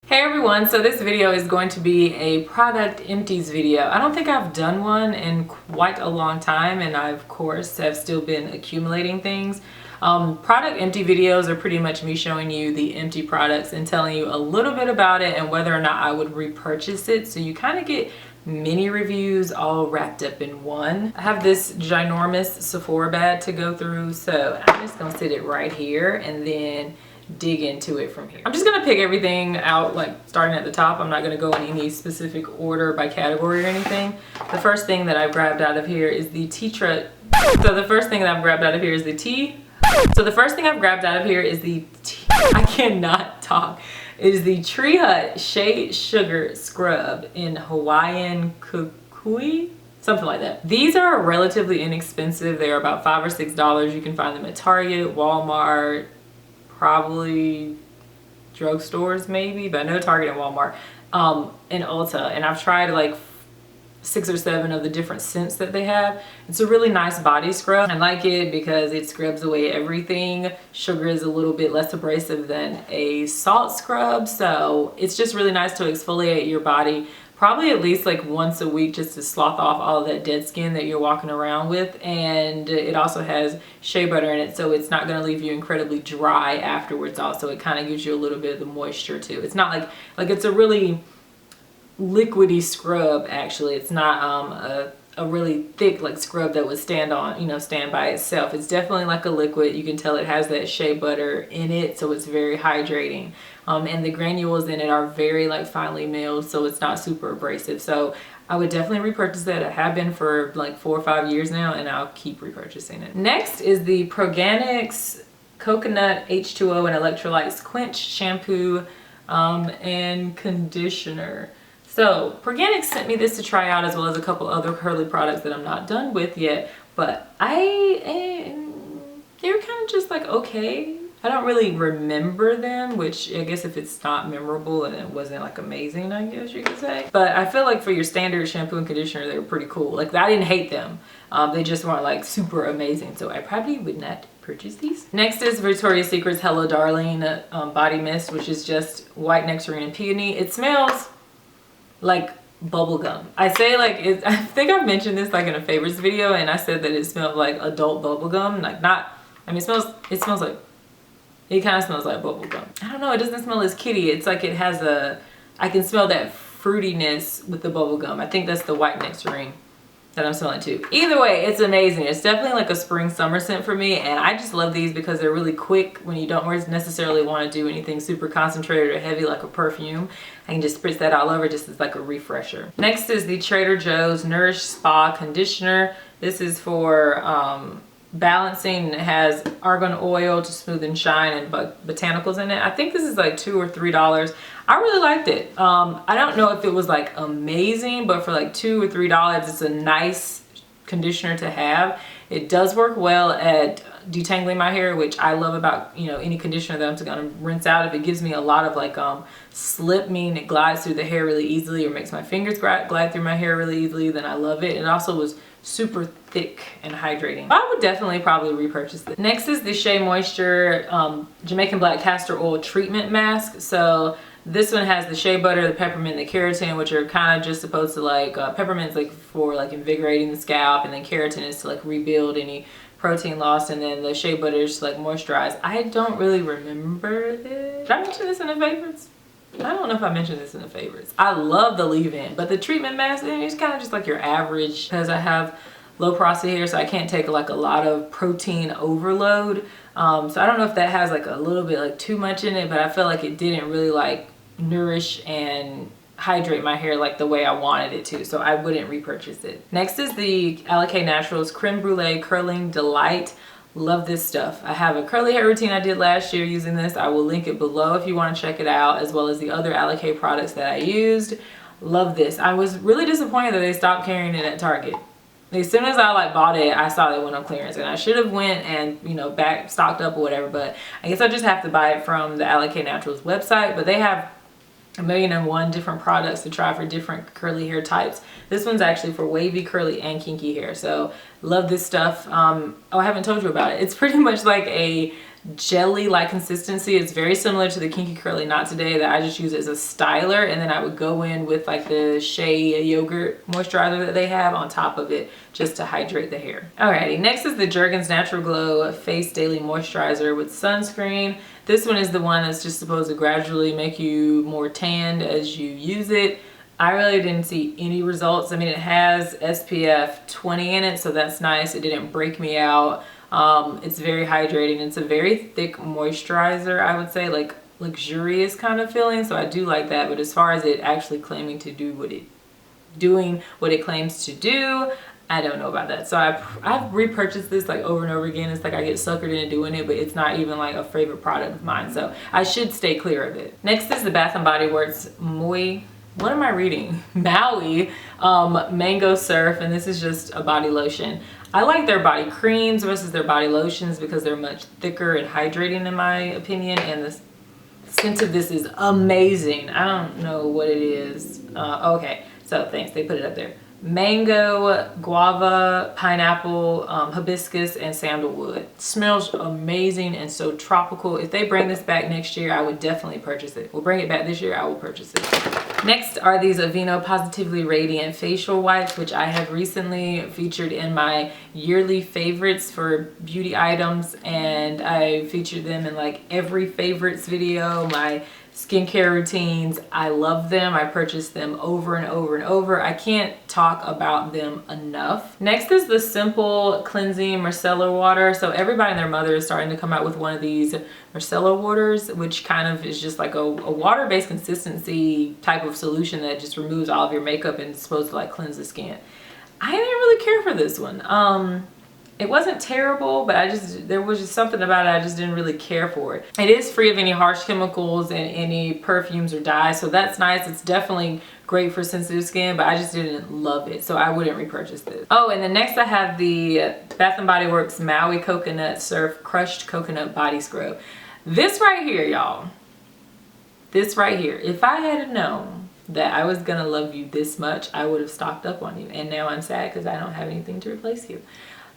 Hey everyone, so this video is going to be a product empties video. I don't think I've done one in quite a long time, and I of course have still been accumulating things. Product empty videos are pretty much me showing you the empty products and telling you a little bit about it and whether or not I would repurchase it. So you kind of get mini reviews all wrapped up in one. I have this ginormous Sephora bag to go through, so I'm just gonna sit it right here and then dig into it from here. I'm just gonna pick everything out, like starting at the top. I'm not gonna go in any specific order by category or anything. The first thing that I've grabbed out of here is the I cannot talk. It is the Tree Hut Shea Sugar Scrub in Hawaiian Kukui, something like that. These are relatively inexpensive. They're about $5 or $6. You can find them at Target, Walmart, probably drugstores maybe, but I know Target and Walmart, and Ulta. And I've tried like 6 or 7 of the different scents that they have. It's a really nice body scrub. I like it because it scrubs away everything. Sugar is a little bit less abrasive than a salt scrub, so it's just really nice to exfoliate your body probably at least like once a week, just to slough off all of that dead skin that you're walking around with. And it also has shea butter in it, so it's not going to leave you incredibly dry afterwards. Also, it kind of gives you a little bit of the moisture too. It's not like it's a really liquidy scrub. Actually, it's not a really thick like scrub that would stand by itself. It's definitely like a liquid. You can tell it has that shea butter in it, so it's very hydrating. And the granules in it are very like finely milled, so it's not super abrasive. So I would definitely repurchase that. I have been for like 4 or 5 years now, and I'll keep repurchasing it. Next is the Proganics Coconut H2O and Electrolytes Quench Shampoo and Conditioner. So Proganics sent me this to try out, as well as a couple other curly products that I'm not done with yet, but they were kind of just like okay. I don't really remember them, which I guess if it's not memorable and it wasn't like amazing, I guess you could say. But I feel like for your standard shampoo and conditioner, they were pretty cool. Like I didn't hate them. They just weren't like super amazing. So I probably would not purchase these. Next is Victoria's Secret's Hello Darling Body Mist, which is just white nectarine and peony. It smells like bubblegum. I say like I think I've mentioned this like in a favorites video, and I said that it smelled like adult bubblegum. Like not, I mean it smells like, it kind of smells like bubblegum. I don't know, it doesn't smell as kitty. It's like it has I can smell that fruitiness with the bubblegum. I think that's the white nectarine that I'm smelling too. Either way, it's amazing. It's definitely like a spring summer scent for me, and I just love these because they're really quick when you don't necessarily want to do anything super concentrated or heavy like a perfume. I can just spritz that all over just as like a refresher. Next is the Trader Joe's Nourish Spa Conditioner. This is for balancing. It has argan oil to smooth and shine and botanicals in it. I think this is like $2 or $3. I really liked it. I don't know if it was like amazing, but for like $2 or $3, it's a nice conditioner to have. It does work well at detangling my hair, which I love about any conditioner that I'm gonna rinse out. If it gives me a lot of like slip, meaning it glides through the hair really easily, or makes my fingers glide through my hair really easily, then I love it. It also was super thick and hydrating. I would definitely probably repurchase this. Next is the Shea Moisture Jamaican Black Castor Oil Treatment Mask. So this one has the shea butter, the peppermint, the keratin, which are kind of just supposed to like, peppermint's like for like invigorating the scalp, and then keratin is to like rebuild any protein loss, and then the shea butter is to like moisturize. I don't really remember this. Did I mention this in the favorites? I don't know if I mentioned this in the favorites. I love the leave-in, but the treatment mask is kind of just like your average, because I have low porosity hair, so I can't take like a lot of protein overload. So I don't know if that has like a little bit like too much in it, but I feel like it didn't really like nourish and hydrate my hair like the way I wanted it to, so I wouldn't repurchase it. Next is the Alikay Naturals Creme Brulee Curling Delight. Love this stuff. I have a curly hair routine I did last year using this. I will link it below if you want to check it out, as well as the other Alikay products that I used. Love this. I was really disappointed that they stopped carrying it at Target. As soon as I like bought it, I saw they went on clearance, and I should have went and back stocked up or whatever, but I guess I just have to buy it from the Alikay Naturals website. But they have 1,000,001 different products to try for different curly hair types. This one's actually for wavy, curly, and kinky hair. So Love this stuff. Oh, I haven't told you about it. It's pretty much like a jelly-like consistency. It's very similar to the Kinky Curly Not Today that I just use as a styler, and then I would go in with like the Shea yogurt moisturizer that they have on top of it just to hydrate the hair. Alrighty, next is the Jergens Natural Glow Face Daily Moisturizer with sunscreen. This one is the one that's just supposed to gradually make you more tanned as you use it. I really didn't see any results. I mean, it has SPF 20 in it, so that's nice. It didn't break me out. It's very hydrating. It's a very thick moisturizer, I would say, like luxurious kind of feeling. So I do like that. But as far as it actually claiming to do doing what it claims to do, I don't know about that. So I've repurchased this like over and over again. It's like I get suckered into doing it, but it's not even like a favorite product of mine. So I should stay clear of it. Next is the Bath & Body Works Maui Mango Surf, and this is just a body lotion. I like their body creams versus their body lotions because they're much thicker and hydrating in my opinion, and the scent of this is amazing. I don't know what it is. Okay, so thanks, they put it up there. Mango, guava, pineapple, hibiscus, and sandalwood. Smells amazing and so tropical. If they bring this back next year, I would definitely purchase it. We'll bring it back this year, I will purchase it. Next are these Aveeno Positively Radiant Facial Wipes, which I have recently featured in my yearly favorites for beauty items, and I featured them in like every favorites video, my skincare routines. I love them. I purchase them over and over and over. I can't talk about them enough. Next is the Simple Cleansing Micellar Water. So everybody and their mother is starting to come out with one of these micellar waters, which kind of is just like a water-based consistency type of solution that just removes all of your makeup and is supposed to like cleanse the skin. I didn't really care for this one. It wasn't terrible, but there was just something about it I just didn't really care for it. It is free of any harsh chemicals and any perfumes or dyes, so that's nice. It's definitely great for sensitive skin, but I just didn't love it, so I wouldn't repurchase this. Oh, and then next I have the Bath & Body Works Maui Coconut Surf Crushed Coconut Body Scrub. This right here, y'all. This right here. If I had known that I was gonna love you this much, I would have stocked up on you. And now I'm sad because I don't have anything to replace you.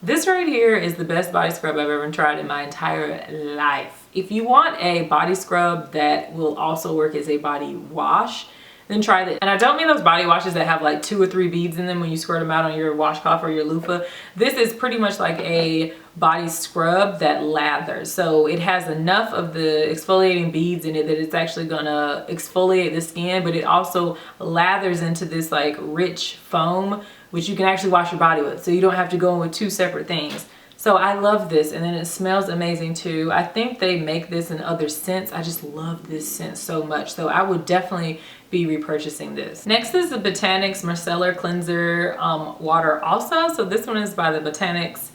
This right here is the best body scrub I've ever tried in my entire life. If you want a body scrub that will also work as a body wash, then try this. And I don't mean those body washes that have like 2 or 3 beads in them when you squirt them out on your washcloth or your loofah. This is pretty much like a body scrub that lathers. So it has enough of the exfoliating beads in it that it's actually gonna exfoliate the skin, but it also lathers into this like rich foam, which you can actually wash your body with. So you don't have to go in with 2 separate things. So I love this, and then it smells amazing too. I think they make this in other scents. I just love this scent so much. So I would definitely be repurchasing this. Next is the Botanics Micellar Cleanser Water also. So this one is by the Botanics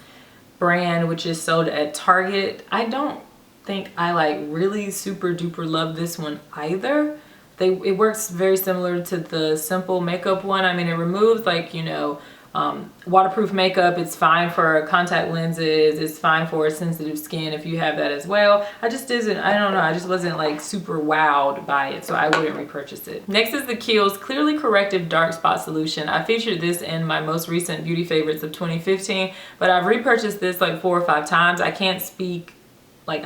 brand, which is sold at Target. I don't think I like really super duper love this one either. It works very similar to the Simple makeup one. I mean, it removes like, you know, waterproof makeup. It's fine for contact lenses. It's fine for sensitive skin if you have that as well. I just wasn't like super wowed by it, so I wouldn't repurchase it. Next is the Kiehl's Clearly Corrective Dark Spot Solution. I featured this in my most recent beauty favorites of 2015, but I've repurchased this like 4 or 5 times. I can't speak like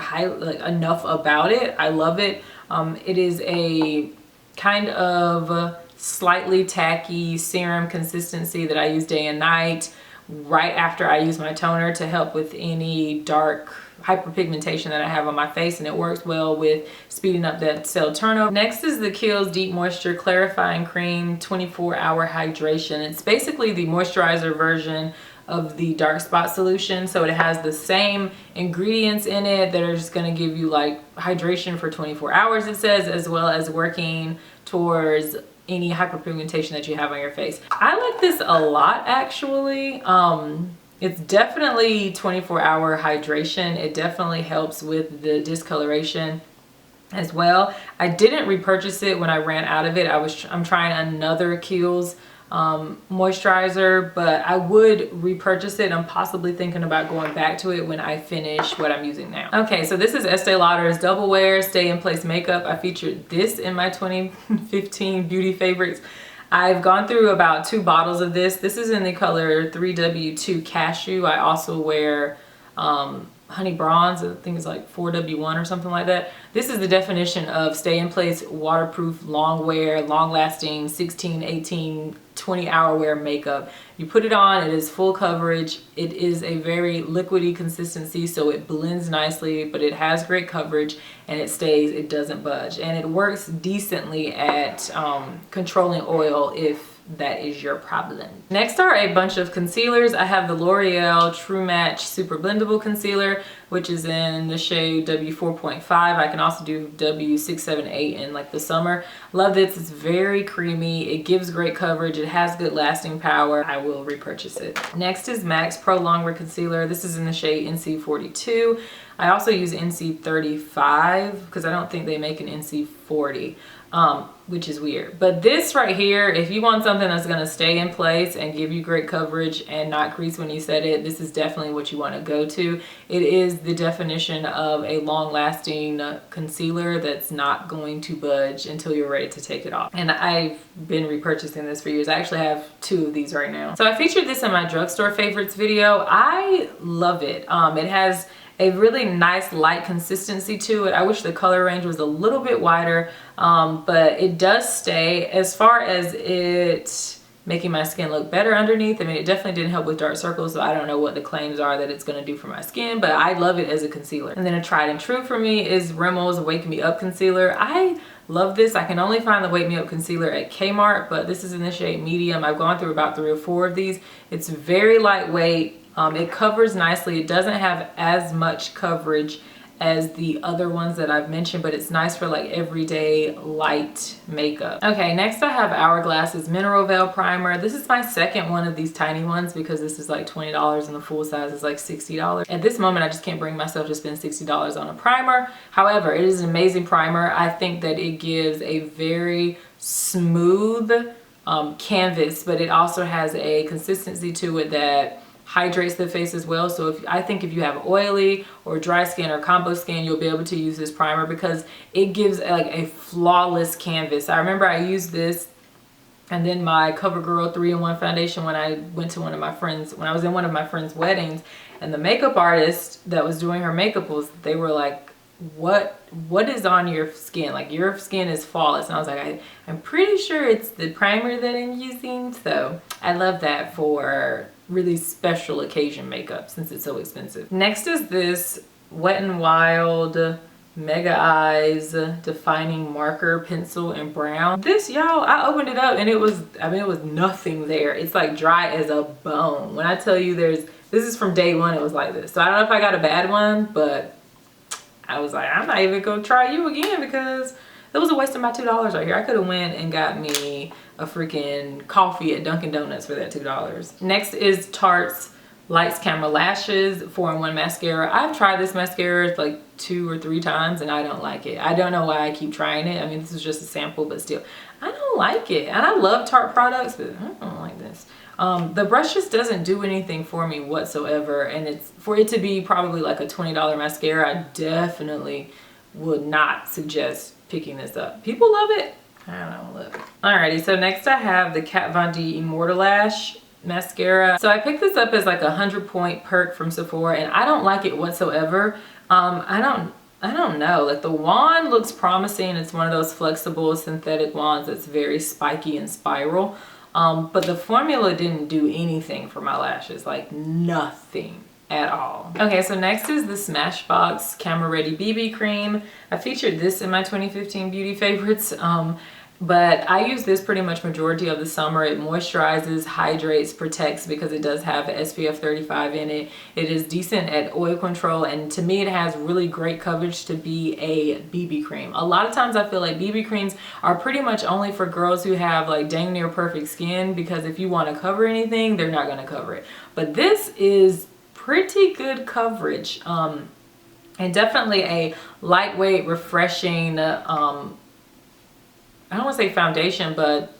enough about it. I love it. It is a kind of slightly tacky serum consistency that I use day and night right after I use my toner to help with any dark hyperpigmentation that I have on my face, and it works well with speeding up that cell turnover. Next is the Kiehl's Deep Moisture Clarifying Cream 24-Hour Hydration. It's basically the moisturizer version of the dark spot solution. So it has the same ingredients in it that are just going to give you like hydration for 24 hours, it says, as well as working towards any hyperpigmentation that you have on your face. I like this a lot actually. It's definitely 24-hour hydration. It definitely helps with the discoloration as well. I didn't repurchase it when I ran out of it. I'm trying another Kiehl's moisturizer, but I would repurchase it. I'm possibly thinking about going back to it when I finish what I'm using now. Okay, so this is Estee Lauder's Double Wear Stay in Place Makeup. I featured this in my 2015 beauty favorites. I've gone through about 2 bottles of this. This is in the color 3W2 Cashew. I also wear Honey Bronze, I think it's like 4W1 or something like that. This is the definition of stay in place, waterproof, long wear, long lasting, 16, 18, 20-hour wear makeup. You put it on, it is full coverage. It is a very liquidy consistency, so it blends nicely, but it has great coverage and it stays, it doesn't budge. And it works decently at controlling oil if that is your problem. Next are a bunch of concealers. I have the L'Oreal True Match Super Blendable Concealer, which is in the shade W4.5. I can also do W678 in like the summer. Love this, it's very creamy. It gives great coverage. It has good lasting power. I will repurchase it. Next is MAC's Pro Longwear Concealer. This is in the shade NC42. I also use NC35 because I don't think they make an NC40. Which is weird. But this right here, if you want something that's going to stay in place and give you great coverage and not crease when you set it, this is definitely what you want to go to. It is the definition of a long-lasting concealer that's not going to budge until you're ready to take it off. And I've been repurchasing this for years. I actually have 2 of these right now. So I featured this in my drugstore favorites video. I love it. It has a really nice light consistency to it. I wish the color range was a little bit wider, but it does stay. As far as it making my skin look better underneath, I mean, it definitely didn't help with dark circles, so I don't know what the claims are that it's gonna do for my skin, but I love it as a concealer. And then a tried and true for me is Remmel's Wake Me Up Concealer. I love this. I can only find the Wake Me Up Concealer at Kmart, but this is in the shade medium. I've gone through about 3 or 4 of these. It's very lightweight. It covers nicely. It doesn't have as much coverage as the other ones that I've mentioned, but it's nice for like everyday light makeup. Okay, next I have Hourglass's Mineral Veil Primer. This is my second one of these tiny ones because this is like $20 and the full size is like $60. At this moment, I just can't bring myself to spend $60 on a primer. However, it is an amazing primer. I think that it gives a very smooth canvas, but it also has a consistency to it that hydrates the face as well. So I think if you have oily or dry skin or combo skin, you'll be able to use this primer because it gives like a flawless canvas. I remember I used this and then my CoverGirl 3-in-1 foundation when I went to when I was in one of my friend's weddings, and the makeup artist that was doing her makeup they were like, what is on your skin? Like, your skin is flawless. And I was like, I'm pretty sure it's the primer that I'm using. So I love that for really special occasion makeup since it's so expensive. Next is this Wet n Wild Mega Eyes Defining Marker Pencil in Brown. This, y'all, I opened it up and it was, I mean, it was nothing there. It's like dry as a bone. When I tell you this is from day one, it was like this. So I don't know if I got a bad one, but I was like, I'm not even gonna try you again because it was a waste of my $2 right here. I could have went and got me a freaking coffee at Dunkin' Donuts for that $2. Next is Tarte's Lights Camera Lashes 4-in-1 mascara. I've tried this mascara like 2 or 3 times and I don't like it. I don't know why I keep trying it. I mean, this is just a sample, but still, I don't like it. And I love Tarte products, but I don't like this. The brush just doesn't do anything for me whatsoever, and it's for it to be probably like a $20 mascara. I definitely would not suggest picking this up. People love it. I don't know, look. Alrighty, so next I have the Kat Von D Immortalash mascara. So I picked this up as like a 100-point perk from Sephora, and I don't like it whatsoever. I don't know, like the wand looks promising. It's one of those flexible synthetic wands that's very spiky and spiral. But the formula didn't do anything for my lashes, like nothing at all. Okay, so next is the Smashbox Camera Ready BB Cream. I featured this in my 2015 beauty favorites, but I use this pretty much majority of the summer. It moisturizes, hydrates, protects because it does have SPF 35 in it. It is decent at oil control, and to me it has really great coverage to be a BB cream. A lot of times I feel like BB creams are pretty much only for girls who have like dang near perfect skin, because if you want to cover anything, they're not going to cover it. But this is pretty good coverage, and definitely a lightweight, refreshing, I don't want to say foundation, but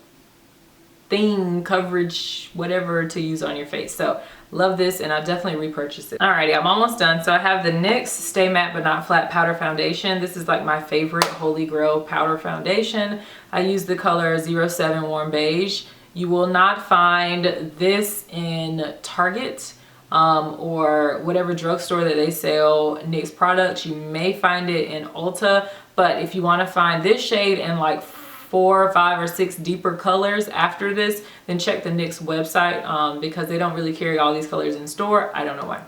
thing, coverage, whatever to use on your face. So love this, and I'll definitely repurchase it. Alrighty, I'm almost done. So I have the NYX Stay Matte But Not Flat Powder Foundation. This is like my favorite Holy Grail powder foundation. I use the color 07 Warm Beige. You will not find this in Target or whatever drugstore that they sell NYX products. You may find it in Ulta, but if you want to find this shade and like 4, 5, or 6 deeper colors after this, then check the NYX website because they don't really carry all these colors in store. I don't know why.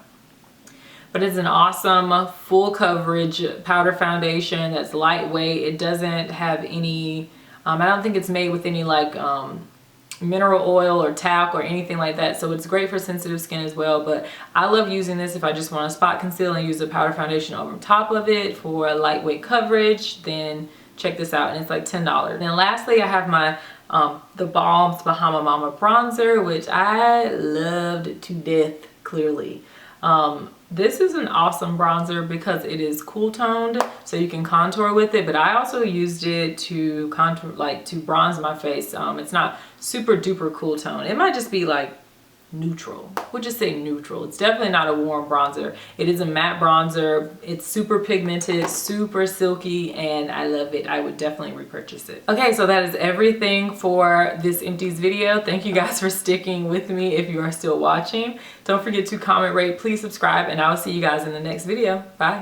But it's an awesome full coverage powder foundation that's lightweight. It doesn't have any, I don't think it's made with any like mineral oil or talc or anything like that, so it's great for sensitive skin as well. But I love using this if I just want to spot conceal and use a powder foundation over top of it for lightweight coverage. Then check this out, and it's like $10. And lastly, I have my the Balm's Bahama Mama bronzer, which I loved to death. Clearly, this is an awesome bronzer because it is cool toned, so you can contour with it. But I also used it to contour, like to bronze my face. It's not super duper cool tone. It might just be like neutral. We'll just say neutral. It's definitely not a warm bronzer. It is a matte bronzer. It's super pigmented, super silky, and I love it. I would definitely repurchase it. Okay, so that is everything for this Empties video. Thank you guys for sticking with me if you are still watching. Don't forget to comment, rate, please subscribe, and I will see you guys in the next video. Bye.